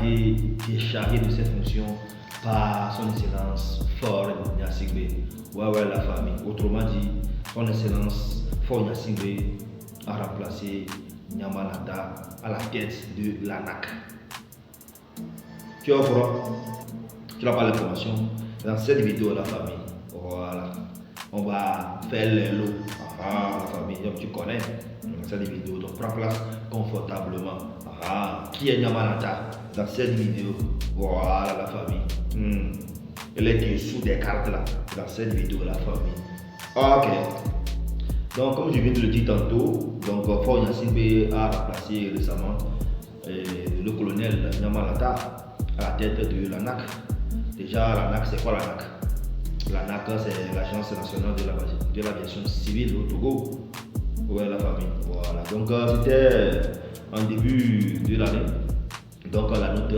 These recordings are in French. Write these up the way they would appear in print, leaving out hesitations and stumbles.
été déchargé de ses fonctions par son excellence Faure Gnassingbé. Ouais, la famille. Autrement dit, son excellence Faure Gnassingbé a remplacé Nyamalata à la tête de l'ANAC. Tu es au courant? Tu n'as pas l'information? Dans cette vidéo, la famille, voilà, on va faire les lots. La famille, donc tu connais. Dans cette vidéo, donc prends place confortablement. Qui est Nyamalata dans cette vidéo? Voilà la famille. Elle est sous des cartes là, dans cette vidéo, la famille. Ok. Donc, comme je viens de le dire tantôt, donc Faure Gnassingbé a remplacé récemment le colonel Nyamalata à la tête de l'ANAC. Déjà, l'ANAC, c'est quoi l'ANAC? L'ANAC, c'est l'Agence nationale de l'aviation civile au Togo. Ouais, la famille. Voilà. Donc, c'était en début de l'année. Donc, la note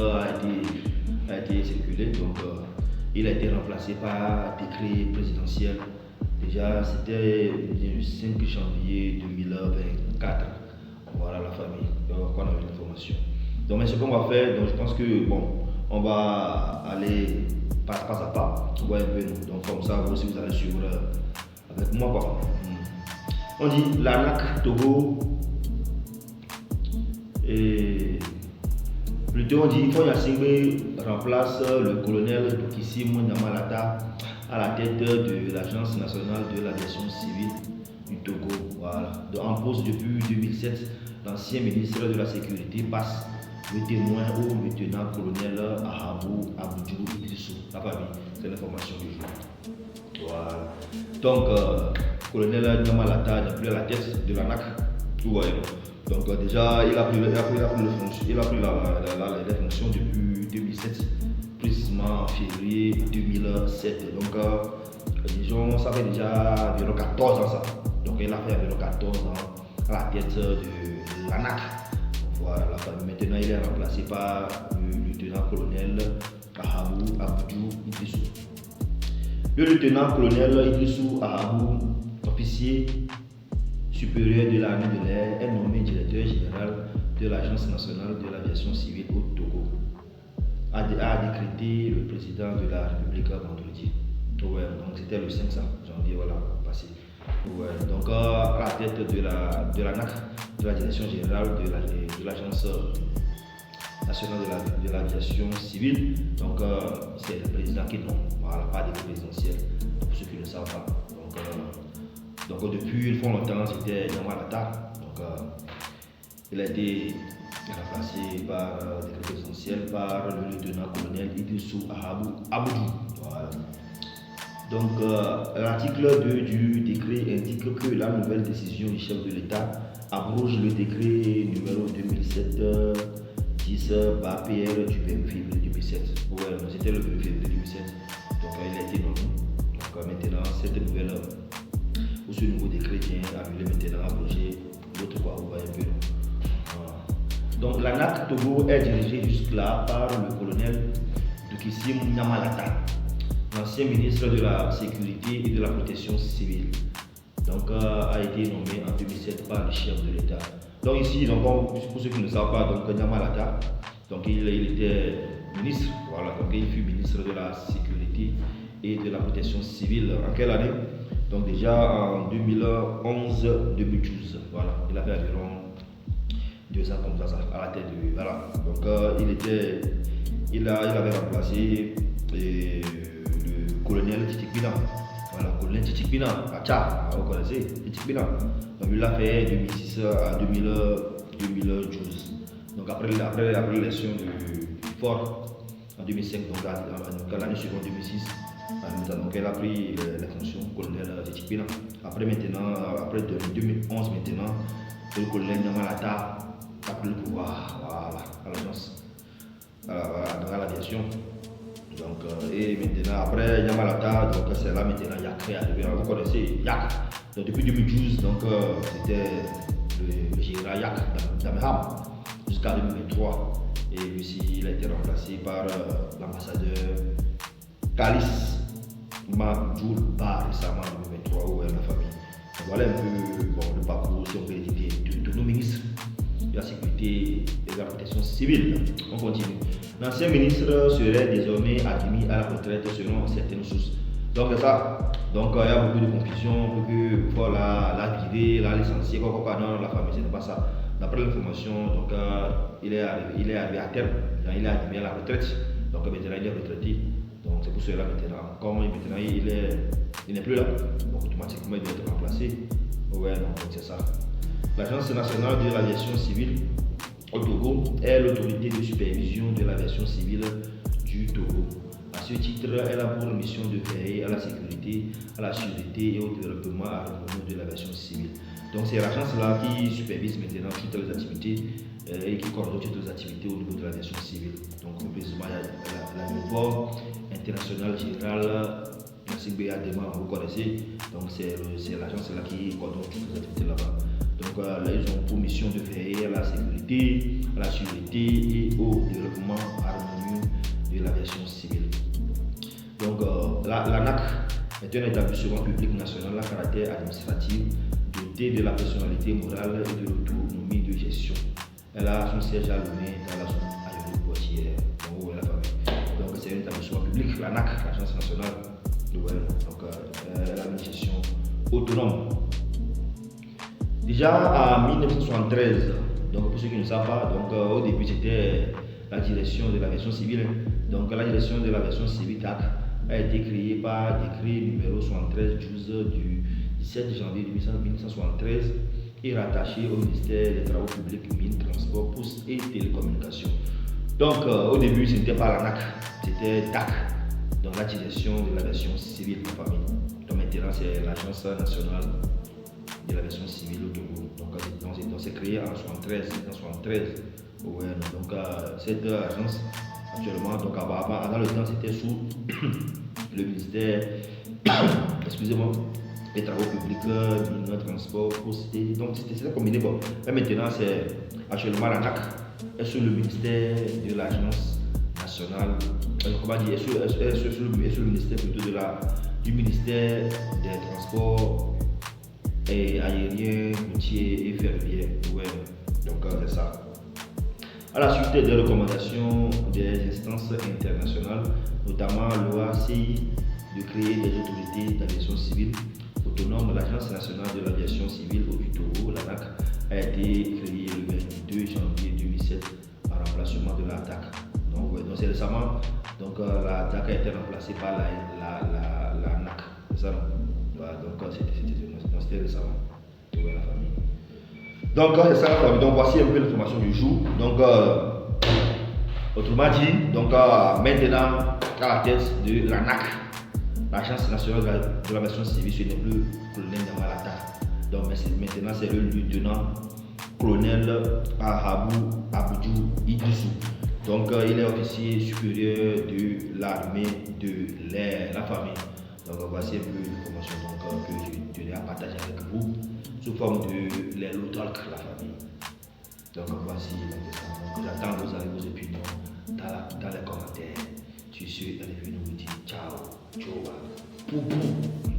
a été circulée. Donc, il a été remplacé par décret présidentiel. Déjà, c'était le 5 janvier 2024. Voilà la famille. Donc, on a eu l'information. Donc, mais ce qu'on va faire, donc je pense que bon, on va aller pas à pas. Ouais, un peu, donc comme ça, vous aussi vous allez suivre avec moi quoi. On dit l'ANAC Togo et plutôt on dit Faure Gnassingbé remplace le colonel Dokissim Nyamalata à la tête de l'Agence nationale de l'aviation civile du Togo. Voilà. En poste depuis 2007, l'ancien ministre de la Sécurité passe le témoin au lieutenant-colonel Ahabou Aboudjou Idrissou. La famille, c'est l'information du jour. Voilà. Donc, colonel Nyamalata n'est plus à la tête de l'ANAC. Ouais. Donc, déjà, il a pris les fonctions depuis 2007, précisément en février 2007. Donc, disons, ça fait déjà environ 14 ans ça. Donc, il a fait environ 14 ans à la tête de l'ANAC. Voilà, la famille. Maintenant, il est remplacé par le lieutenant-colonel Ahabou Aboudjou Idrissou. Le lieutenant-colonel Idrissou Ahabou, officier supérieur de l'armée de l'air, est nommé directeur général de l'Agence nationale de l'aviation civile au Togo. A décrété le président de la République vendredi. Ouais, donc c'était le 5 janvier, voilà, passé. Ouais, donc à la tête de l'ANAC, de la direction générale de l'Agence nationale de l'aviation civile, donc c'est le président qui nomme, voilà, pas de présidentiel, pour ceux qui ne le savent pas. Donc depuis longtemps, c'était Nyamalata, donc il a été remplacé par décret présidentiel par le lieutenant-colonel Idrissou Ahabou Aboudjou. Voilà. Donc, l'article 2 du décret indique que la nouvelle décision du chef de l'État abroge le décret numéro 2007-10/PR du 20 février 2007. Ouais, c'était le 20 février 2007. Donc, il a été nommé. Donc, maintenant, cette nouvelle ou ce nouveau décret vient annuler maintenant, abroger l'autre quoi, vous voyez un peu. Voilà. Donc, l'ANAC Togo est dirigée jusque-là par le colonel Dokissim Nyamalata, l'ancien ministre de la Sécurité et de la Protection civile. Donc, a été nommé en 2007 par le chef de l'État. Donc ici, donc, pour ceux qui ne savent pas, donc Nyamalata, donc il était ministre, voilà, donc il fut ministre de la Sécurité et de la Protection civile. En quelle année? Donc déjà en 2011-2012, voilà, il avait environ 2 ans comme ça à la tête de, voilà. Donc il avait remplacé le colonel Titikbina. Voilà, colonel Titikbina, à Tchad, vous connaissez Titikbina. Donc il l'a fait de 2006 à 2012. Donc après l'élection de Faure en 2005, donc l'année suivante 2006, donc elle a pris les fonctions colonel Titikbina. Après 2011 maintenant, le colonel Nyamalata a pris le pouvoir, voilà, à l'agence, dans l'aviation. Donc, et maintenant, après Nyamalata, donc c'est là maintenant Yak, vous connaissez Yak. Donc depuis 2012, donc c'était le général Yak d'Ameham jusqu'à 2023. Et lui aussi, il a été remplacé par l'ambassadeur Kalis Majoul Bar récemment en 2023, où est la famille. Donc, voilà un peu le parcours, si on peut dire, de nos ministres de la sécurité et de la protection civile. On continue. L'ancien ministre serait désormais admis à la retraite selon certaines sources. Donc c'est ça. Donc il y a beaucoup de confusion pour que voilà, la virer, la licencier, quoi, non, la famille, ce n'est pas ça. D'après l'information, donc il est arrivé à terme, il est admis à la retraite. Donc maintenant il est retraité. Donc c'est pour cela maintenant, comme maintenant il n'est plus là, donc automatiquement il doit être remplacé. Ouais, donc c'est ça. L'Agence nationale de l'aviation civile au Togo est l'autorité de supervision de l'aviation civile du Togo. À ce titre, elle a pour mission de veiller à la sécurité, à la sûreté et au développement harmonieux de l'aviation civile. Donc c'est l'agence-là qui supervise maintenant toutes les activités et qui coordonne toutes les activités au niveau de l'aviation civile. Donc précisément, il y a l'aéroport international général Nassingbe Adema, vous connaissez. Donc c'est l'agence-là qui coordonne toutes les activités là-bas. Donc là, ils ont pour mission de veiller à la sécurité, à la sûreté et au développement harmonieux de l'aviation civile. Donc l'ANAC est un établissement public national à caractère administratif doté de la personnalité morale et de l'autonomie de gestion. Elle a son siège à Lomé dans la zone aéroportuaire. Donc, la famille. Donc c'est un établissement public, l'ANAC, l'Agence nationale de l'OL. Donc elle a une gestion autonome. Déjà en 1973, donc pour ceux qui ne savent pas, donc au début c'était la direction de l'aviation civile. Donc la direction de l'aviation civile TAC a été créée par décret numéro 73-12 du 17 janvier 1973 et rattachée au ministère des Travaux publics, Mines, Transports, Postes et Télécommunications. Donc au début ce n'était pas l'ANAC, c'était TAC, donc la direction de l'aviation civile de famille. Donc maintenant c'est l'Agence nationale de l'aviation civile au Togo. Donc c'est créé en 1973. Ouais, donc cette agence actuellement, donc avant le temps c'était sous le ministère, excusez-moi, des travaux publics, mines, transport, postes, donc c'était combiné. Bon. Mais maintenant c'est actuellement l'ANAC est sous le ministère de l'agence nationale, comment dire, est sous le ministère plutôt du ministère des transports et aériens, routiers et ferroviaires. Ouais, donc c'est ça. À la suite des recommandations des instances internationales, notamment l'OACI, de créer des autorités d'aviation civile autonomes, l'Agence nationale de l'aviation civile au Togo, l'ANAC, a été créée le 22 janvier 2007 en remplacement de la TAC. Donc c'est récemment, donc la TAC a été remplacée par la NAC. C'est ça, non? Voilà, donc c'était récemment. Ouais, la famille. Donc c'est ça la famille. Donc voici un peu l'information du jour. Donc autrement dit, donc maintenant à la tête de l'ANAC, l'Agence nationale de l'aviation civile, ce n'est plus colonel Namalata. Donc maintenant c'est le lieutenant colonel Ahabou Aboudou Idrissou. Donc il est officier supérieur de l'armée de l'air, la famille. Donc voici un peu l'information que je tenais à partager avec vous sous forme de les low talk, la famille. Donc voici j'attends vos opinions dans les commentaires. Sur ce, allez venir vous dire ciao, ciao, poupou.